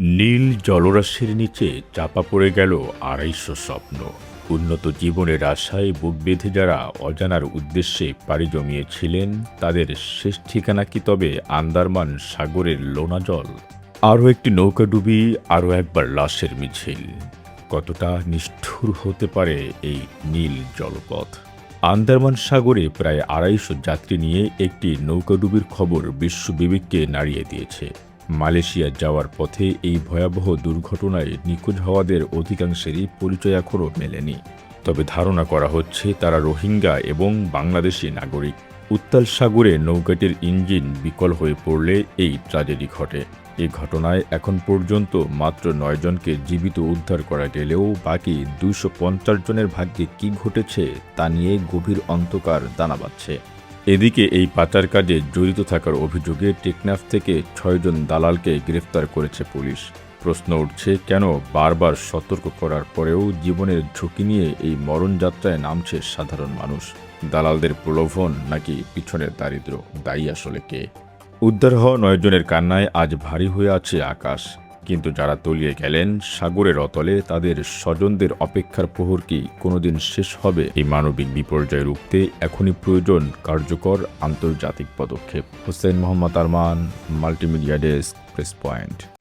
নীল জলরাশির নিচে চাপা পড়ে গেল ২৫০ স্বপ্ন। উন্নত জীবনের আশায় বুক বেঁধে যারা অজানার উদ্দেশ্যে পাড়ি জমিয়েছিলেন, তাদের শেষ ঠিকানা কি তবে আন্দারমান সাগরের লোনা জল? আরও একটি নৌকাডুবি, আরও একবার লাশের মিছিল। কতটা নিষ্ঠুর হতে পারে এই নীল জলপথ? আন্দারমান সাগরে প্রায় ২৫০ যাত্রী নিয়ে একটি নৌকাডুবির খবর বিশ্ব বিবেককে নাড়িয়ে দিয়েছে। মালয়েশিয়া যাওয়ার পথে এই ভয়াবহ দুর্ঘটনায় নিখোঁজ হওয়াদের অধিকাংশেরই পরিচয় এখনও মেলেনি। তবে ধারণা করা হচ্ছে তারা রোহিঙ্গা এবং বাংলাদেশি নাগরিক। উত্তাল সাগরে নৌকাটির ইঞ্জিন বিকল হয়ে পড়লে এই ট্র্যাজেডি ঘটে। এই ঘটনায় এখন পর্যন্ত মাত্র ৯ জনকে জীবিত উদ্ধার করা গেলেও বাকি ২৫০ জনের ভাগ্যে কী ঘটেছে তা নিয়ে গভীর অন্ধকার দানা বাঁধছে। এদিকে এই পাচার কাজে জড়িত থাকার অভিযোগে টেকনাফ থেকে ৬ জন দালালকে গ্রেফতার করেছে পুলিশ। প্রশ্ন উঠছে, কেন বারবার সতর্ক করার পরেও জীবনের ঝুঁকি নিয়ে এই মরণযাত্রায় নামছে সাধারণ মানুষ? দালালদের প্রলোভন নাকি পিছনের দারিদ্র্য? দায়ী আসলে কে? উদ্ধার হওয়া ৯ জনের কান্নায় আজ ভারী হয়ে আছে আকাশ। কিন্তু যারা তলিয়ে গেলেন সাগরের অতলে, তাদের স্বজনদের অপেক্ষার প্রহর কি কোনোদিন শেষ হবে? এই মানবিক বিপর্যয় রুখতে এখনই প্রয়োজন কার্যকর আন্তর্জাতিক পদক্ষেপ। Hossain Mohammad Arman, multimedia desk, press point.